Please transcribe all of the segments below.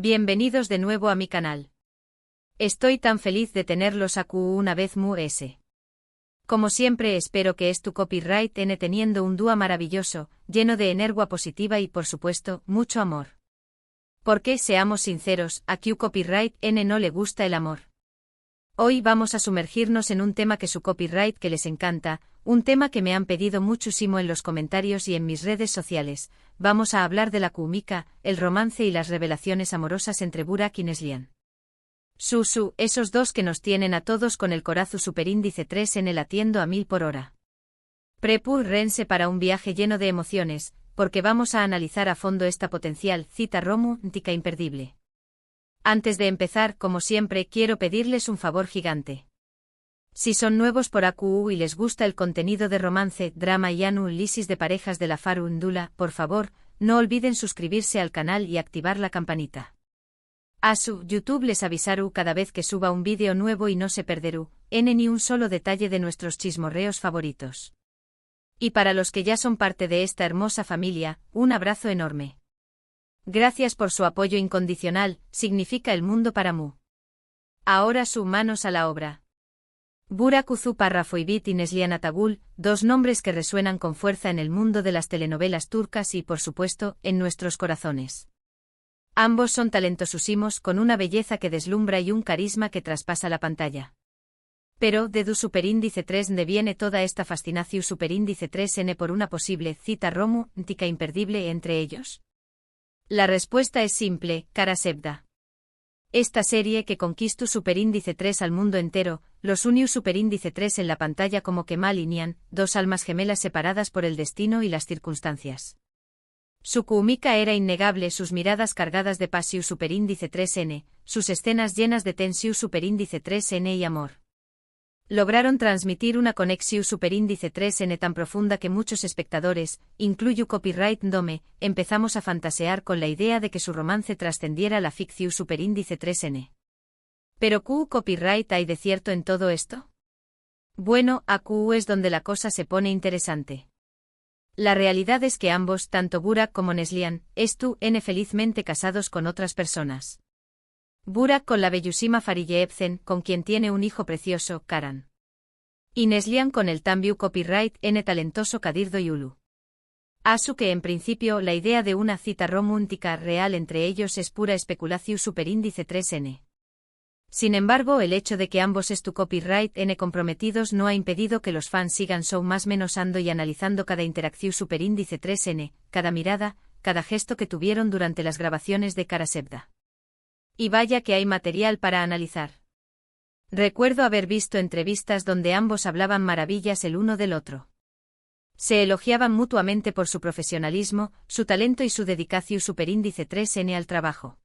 Bienvenidos de nuevo a mi canal. Estoy tan feliz de tenerlos aquí una vez más. Como siempre espero que tu copyright N teniendo un dúo maravilloso, lleno de energía positiva y por supuesto, mucho amor. Porque, seamos sinceros, a Q copyright N no le gusta el amor. Hoy vamos a sumergirnos en un tema que su copyright que les encanta, un tema que me han pedido muchísimo en los comentarios y en mis redes sociales. Vamos a hablar de la química, el romance y las revelaciones amorosas entre Burak y Neslihan. Esos dos que nos tienen a todos con el corazón superíndice 3 en el latiendo a 1000 por hora. Prepárense para un viaje lleno de emociones, porque vamos a analizar a fondo esta potencial cita romántica imperdible. Antes de empezar, como siempre, quiero pedirles un favor gigante. Si son nuevos por AQU y les gusta el contenido de romance, drama y análisis de parejas de la farándula, por favor, no olviden suscribirse al canal y activar la campanita. YouTube les avisará cada vez que suba un vídeo nuevo y no se perderá ni un solo detalle de nuestros chismorreos favoritos. Y para los que ya son parte de esta hermosa familia, un abrazo enorme. Gracias por su apoyo incondicional, significa el mundo para mí. Ahora manos a la obra. Burak Uzupárrafo y Neslihan Atagul, dos nombres que resuenan con fuerza en el mundo de las telenovelas turcas y por supuesto, en nuestros corazones. Ambos son talentosísimos con una belleza que deslumbra y un carisma que traspasa la pantalla. Pero, ¿de du superíndice 3 viene toda esta fascinación superíndice 3N por una posible cita romántica imperdible entre ellos? La respuesta es simple, Karasevda. Esta serie que conquistó superíndice 3 al mundo entero, los unió superíndice 3 en la pantalla como que alinean dos almas gemelas separadas por el destino y las circunstancias. Su química era innegable, sus miradas cargadas de pasión superíndice 3N, sus escenas llenas de tensión superíndice 3N y amor. Lograron transmitir una conexión superíndice 3N tan profunda que muchos espectadores, incluyo copyright Dome, empezamos a fantasear con la idea de que su romance trascendiera la ficción superíndice 3N. ¿Pero qué copyright hay de cierto en todo esto? Bueno, aquí es donde la cosa se pone interesante. La realidad es que ambos, tanto Burak como Neslihan, están felizmente casados con otras personas. Burak con la bellísima Fariye Evcen, con quien tiene un hijo precioso, Karan. Y Neslihan con el también copyright N talentoso Kadir Doyulu. Que en principio la idea de una cita romántica real entre ellos es pura especulación superíndice 3N. Sin embargo, el hecho de que ambos tu copyright N comprometidos no ha impedido que los fans sigan más menosando y analizando cada interacción superíndice 3N, cada mirada, cada gesto que tuvieron durante las grabaciones de Karasevda. Y vaya que hay material para analizar. Recuerdo haber visto entrevistas donde ambos hablaban maravillas el uno del otro. Se elogiaban mutuamente por su profesionalismo, su talento y su dedicación superíndice 3N al trabajo.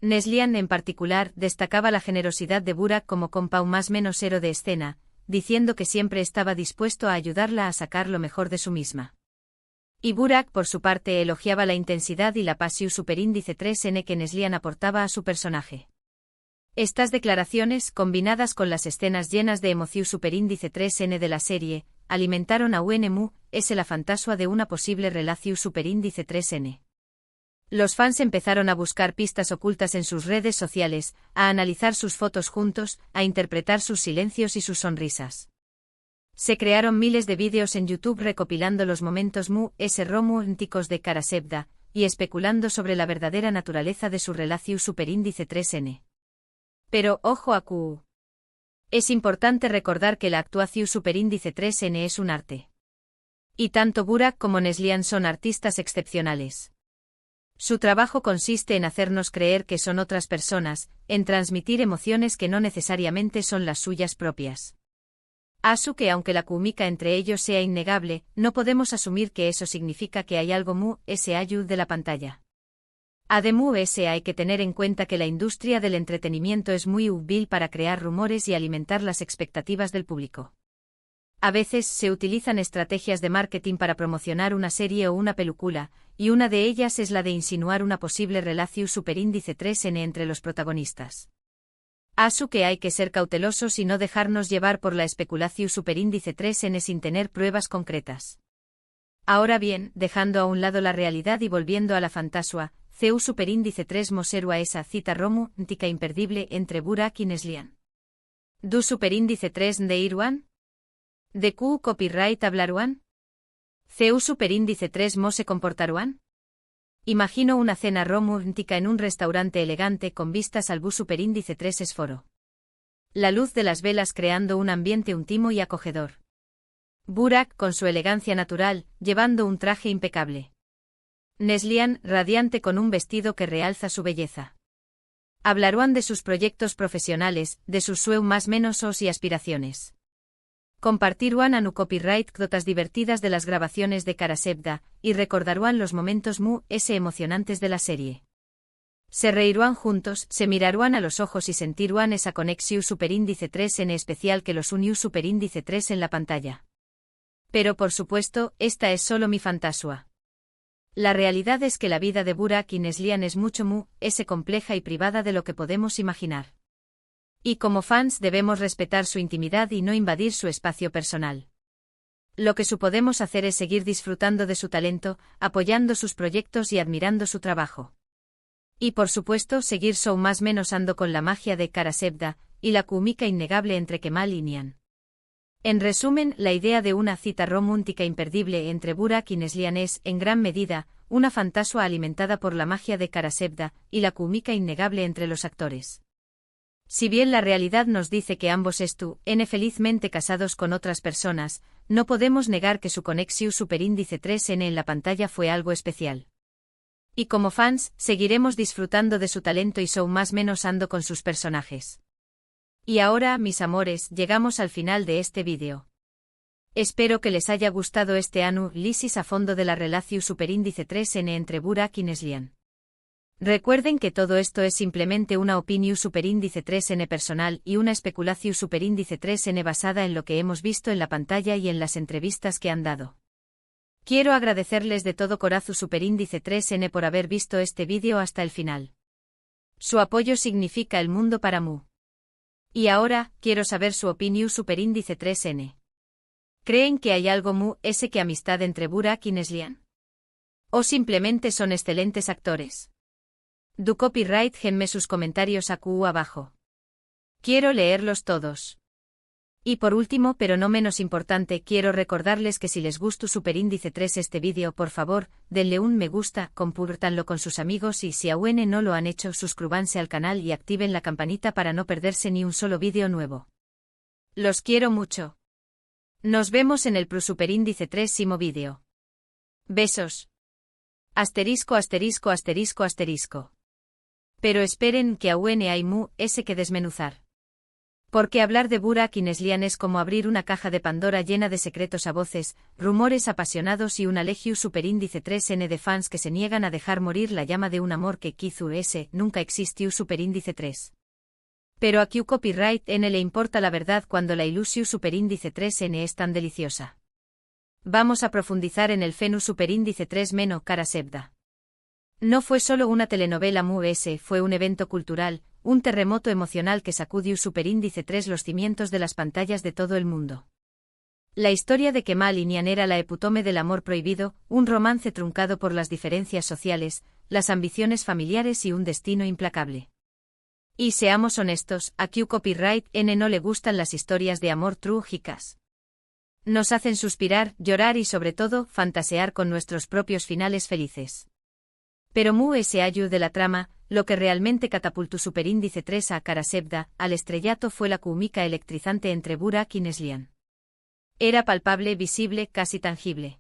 Neslihan en particular destacaba la generosidad de Burak como compa más menos héroe de escena, diciendo que siempre estaba dispuesto a ayudarla a sacar lo mejor de su misma. Y Burak por su parte elogiaba la intensidad y la pasión superíndice 3N que Neslihan aportaba a su personaje. Estas declaraciones, combinadas con las escenas llenas de emoción superíndice 3N de la serie, alimentaron a la fantasía de una posible relación superíndice 3N. Los fans empezaron a buscar pistas ocultas en sus redes sociales, a analizar sus fotos juntos, a interpretar sus silencios y sus sonrisas. Se crearon miles de vídeos en YouTube recopilando los momentos románticos de Karasevda, y especulando sobre la verdadera naturaleza de su relación superíndice 3N. Pero, ojo aquí. Es importante recordar que la actuación superíndice 3N es un arte. Y tanto Burak como Neslihan son artistas excepcionales. Su trabajo consiste en hacernos creer que son otras personas, en transmitir emociones que no necesariamente son las suyas propias. Que aunque la química entre ellos sea innegable, no podemos asumir que eso significa que hay algo allá de la pantalla. Además, hay que tener en cuenta que la industria del entretenimiento es muy útil para crear rumores y alimentar las expectativas del público. A veces se utilizan estrategias de marketing para promocionar una serie o una película, y una de ellas es la de insinuar una posible relación superíndice 3N entre los protagonistas. Que hay que ser cautelosos y no dejarnos llevar por la especulación superíndice 3N sin tener pruebas concretas. Ahora bien, dejando a un lado la realidad y volviendo a la fantasía, CEU superíndice 3 moserua esa cita romu, ntica imperdible entre Burak y Neslihan. Du superíndice 3 de Irwan? De Q copyright hablaruan? CEU superíndice 3 mo se comportaruan? Imagino una cena romántica en un restaurante elegante con vistas al bus superíndice 3 esforo. La luz de las velas creando un ambiente íntimo y acogedor. Burak con su elegancia natural, llevando un traje impecable. Neslihan, radiante con un vestido que realza su belleza. Hablaruan de sus proyectos profesionales, de sus más menos y aspiraciones. Compartiruan anu copyright cotas divertidas de las grabaciones de Karasebda, y recordaruan los momentos emocionantes de la serie. Se reiruan juntos, se miraruan a los ojos y sentiruan esa conexión superíndice 3 en especial que los unió superíndice 3 en la pantalla. Pero por supuesto, esta es solo mi fantasía. La realidad es que la vida de Burak y Neslihan es mucho compleja y privada de lo que podemos imaginar. Y como fans debemos respetar su intimidad y no invadir su espacio personal. Lo que podemos hacer es seguir disfrutando de su talento, apoyando sus proyectos y admirando su trabajo. Y por supuesto seguir más menos ando con la magia de Karasebda, y la química innegable entre Kemal y Nihan. En resumen, la idea de una cita romántica imperdible entre Burak y Neslihan es, en gran medida, una fantasía alimentada por la magia de Karasebda, y la química innegable entre los actores. Si bien la realidad nos dice que ambos están felizmente casados con otras personas, no podemos negar que su conexión superíndice 3 en la pantalla fue algo especial. Y como fans, seguiremos disfrutando de su talento y más menos ando con sus personajes. Y ahora, mis amores, llegamos al final de este vídeo. Espero que les haya gustado este análisis a fondo de la relación superíndice 3N entre Burak y Neslihan. Recuerden que todo esto es simplemente una opinión superíndice 3N personal y una especulación superíndice 3N basada en lo que hemos visto en la pantalla y en las entrevistas que han dado. Quiero agradecerles de todo corazón superíndice 3N por haber visto este vídeo hasta el final. Su apoyo significa el mundo para mí. Y ahora, quiero saber su opinión superíndice 3N. ¿Creen que hay algo que amistad entre Burak y Neslihan? ¿O simplemente son excelentes actores? Du copyright genme sus comentarios abajo. Quiero leerlos todos. Y por último, pero no menos importante, quiero recordarles que si les gustó superíndice 3 este vídeo, por favor, denle un me gusta, compártanlo con sus amigos y si aún no lo han hecho, suscríbanse al canal y activen la campanita para no perderse ni un solo vídeo nuevo. Los quiero mucho. Nos vemos en el superíndice 3º vídeo. Besos. Asterisco asterisco asterisco asterisco. Pero esperen que aún hay que desmenuzar. Porque hablar de Burak y Neslihan es como abrir una caja de Pandora llena de secretos a voces, rumores apasionados y una legión superíndice 3N de fans que se niegan a dejar morir la llama de un amor que quizás nunca existió superíndice 3. Pero a Q copyright N le importa la verdad cuando la ilusión superíndice 3N es tan deliciosa. Vamos a profundizar en el fenú superíndice 3 meno Karasebda. No fue solo una telenovela fue un evento cultural, un terremoto emocional que sacudió superíndice 3 los cimientos de las pantallas de todo el mundo. La historia de Kemal y Nihan era la epítome del amor prohibido, un romance truncado por las diferencias sociales, las ambiciones familiares y un destino implacable. Y seamos honestos, a Q copyright N no le gustan las historias de amor trágicas. Nos hacen suspirar, llorar y sobre todo, fantasear con nuestros propios finales felices. Pero ese ayu de la trama, lo que realmente catapultó superíndice 3 a Karasebda, al estrellato fue la química electrizante entre Burak y Neslihan. Era palpable, visible, casi tangible.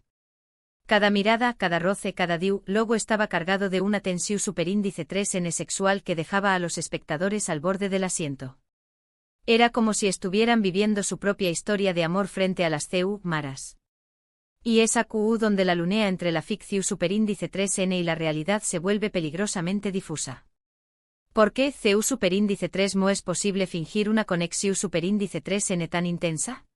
Cada mirada, cada roce, cada diálogo estaba cargado de una tensión superíndice 3N sexual que dejaba a los espectadores al borde del asiento. Era como si estuvieran viviendo su propia historia de amor frente a las maras. Y esa QU donde la lunea entre la ficción superíndice 3N y la realidad se vuelve peligrosamente difusa. ¿Por qué CU superíndice 3 mo es posible fingir una conexión superíndice 3N tan intensa?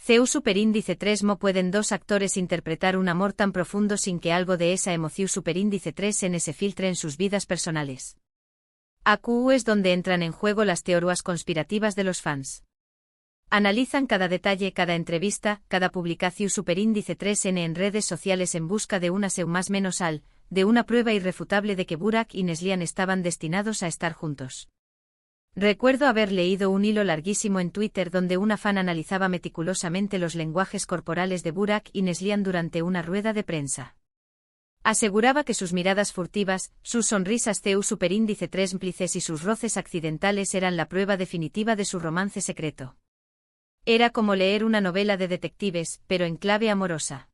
CU superíndice 3 mo pueden dos actores interpretar un amor tan profundo sin que algo de esa emoción superíndice 3N se filtre en sus vidas personales. AQ es donde entran en juego las teorías conspirativas de los fans. Analizan cada detalle, cada entrevista, cada publicación superíndice 3N en redes sociales en busca de una más menos de una prueba irrefutable de que Burak y Neslihan estaban destinados a estar juntos. Recuerdo haber leído un hilo larguísimo en Twitter donde una fan analizaba meticulosamente los lenguajes corporales de Burak y Neslihan durante una rueda de prensa. Aseguraba que sus miradas furtivas, sus sonrisas CU superíndice 3 cómplices y sus roces accidentales eran la prueba definitiva de su romance secreto. Era como leer una novela de detectives, pero en clave amorosa.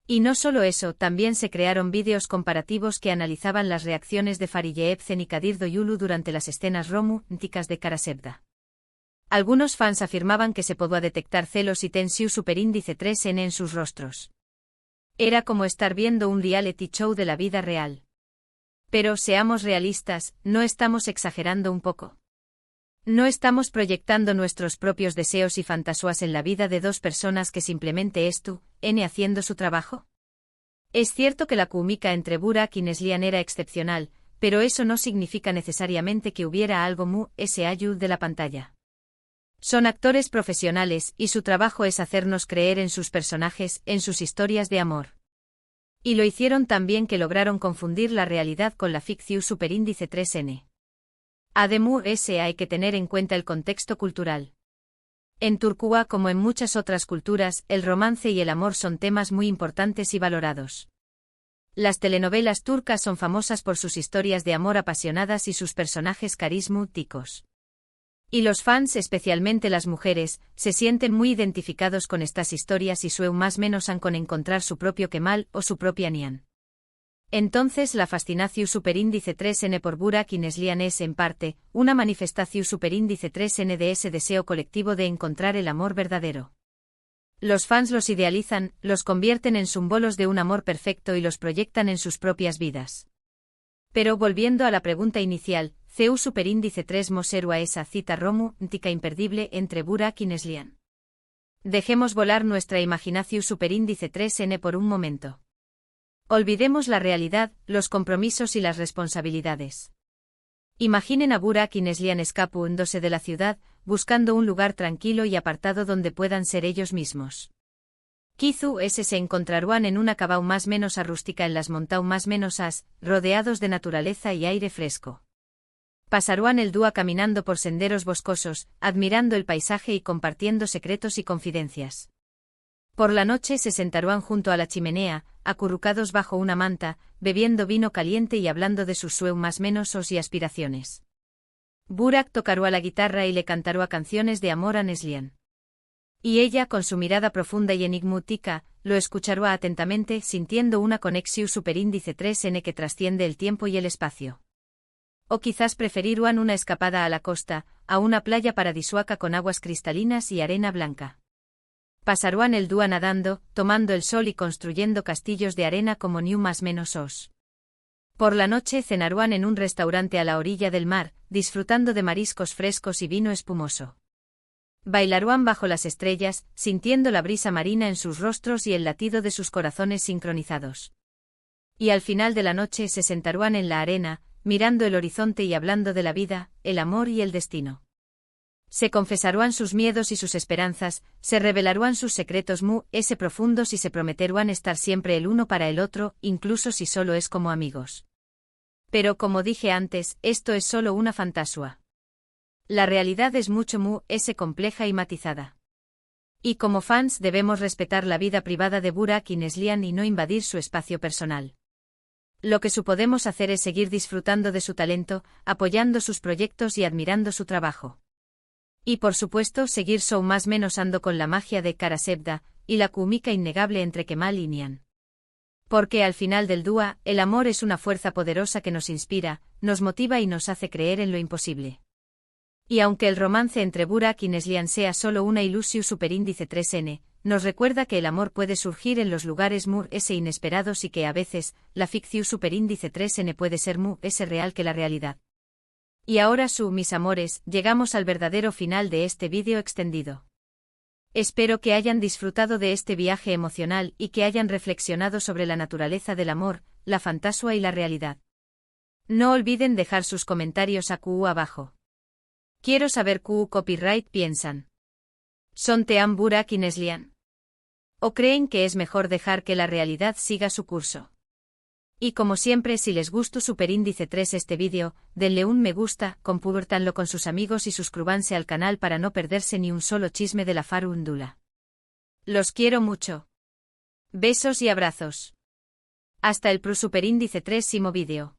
Y no solo eso, también se crearon vídeos comparativos que analizaban las reacciones de Fariye Ebsen y Kadir Doyulu durante las escenas románticas de Karasevda. Algunos fans afirmaban que se podía detectar celos y tensión superíndice 3N en sus rostros. Era como estar viendo un reality show de la vida real. Pero seamos realistas, ¿no estamos exagerando un poco? ¿No estamos proyectando nuestros propios deseos y fantasías en la vida de dos personas que simplemente N haciendo su trabajo? Es cierto que la química entre Burak y Neslihan era excepcional, pero eso no significa necesariamente que hubiera algo allá de la pantalla. Son actores profesionales y su trabajo es hacernos creer en sus personajes, en sus historias de amor. Y lo hicieron tan bien que lograron confundir la realidad con la ficción superíndice 3N. Además, hay que tener en cuenta el contexto cultural. En Turquía, como en muchas otras culturas, el romance y el amor son temas muy importantes y valorados. Las telenovelas turcas son famosas por sus historias de amor apasionadas y sus personajes carismáticos. Y los fans, especialmente las mujeres, se sienten muy identificados con estas historias y suelen más o menos con encontrar su propio Kemal o su propia Nihan. Entonces la fascinación superíndice 3N por Burak y Neslihan es, en parte, una manifestación superíndice 3N de ese deseo colectivo de encontrar el amor verdadero. Los fans los idealizan, los convierten en símbolos de un amor perfecto y los proyectan en sus propias vidas. Pero volviendo a la pregunta inicial, CU superíndice 3 moseru a esa cita romántica imperdible entre Burak y Neslihan. Dejemos volar nuestra imaginación superíndice 3N por un momento. Olvidemos la realidad, los compromisos y las responsabilidades. Imaginen a Burak y Neslihan escapándose de la ciudad, buscando un lugar tranquilo y apartado donde puedan ser ellos mismos. Quizás se encontrarán en una cabao más menos rústica en las montañas más menos rodeados de naturaleza y aire fresco. Pasarán el día caminando por senderos boscosos, admirando el paisaje y compartiendo secretos y confidencias. Por la noche se sentarán junto a la chimenea, acurrucados bajo una manta, bebiendo vino caliente y hablando de sus sueños más menosos y aspiraciones. Burak tocará la guitarra y le cantará canciones de amor a Neslihan. Y ella, con su mirada profunda y enigmática, lo escuchará atentamente, sintiendo una conexión superíndice 3N que trasciende el tiempo y el espacio. O quizás preferirán una escapada a la costa, a una playa paradisíaca con aguas cristalinas y arena blanca. Pasarán el día nadando, tomando el sol y construyendo castillos de arena como New más menos os. Por la noche cenarán en un restaurante a la orilla del mar, disfrutando de mariscos frescos y vino espumoso. Bailarán bajo las estrellas, sintiendo la brisa marina en sus rostros y el latido de sus corazones sincronizados. Y al final de la noche se sentarán en la arena, mirando el horizonte y hablando de la vida, el amor y el destino. Se confesarán sus miedos y sus esperanzas, se revelarán sus secretos profundos y se prometerán estar siempre el uno para el otro, incluso si solo es como amigos. Pero como dije antes, esto es solo una fantasía. La realidad es mucho compleja y matizada. Y como fans debemos respetar la vida privada de Burak y Neslihan y no invadir su espacio personal. Lo que podemos hacer es seguir disfrutando de su talento, apoyando sus proyectos y admirando su trabajo. Y por supuesto seguir más menos ando con la magia de Karasevda, y la química innegable entre Kemal y Nihan. Porque al final del día, el amor es una fuerza poderosa que nos inspira, nos motiva y nos hace creer en lo imposible. Y aunque el romance entre Burak y Neslihan sea solo una ilusión superíndice 3N, nos recuerda que el amor puede surgir en los lugares inesperados y que a veces, la ficción superíndice 3N puede ser real que la realidad. Y ahora mis amores, llegamos al verdadero final de este vídeo extendido. Espero que hayan disfrutado de este viaje emocional y que hayan reflexionado sobre la naturaleza del amor, la fantasía y la realidad. No olviden dejar sus comentarios abajo. Quiero saber copyright piensan. ¿Son team Burak y Neslihan? ¿O creen que es mejor dejar que la realidad siga su curso? Y como siempre, si les gustó superíndice 3 este vídeo, denle un me gusta, compártanlo con sus amigos y suscríbanse al canal para no perderse ni un solo chisme de la farándula. Los quiero mucho. Besos y abrazos. Hasta el superíndice 3 vídeo.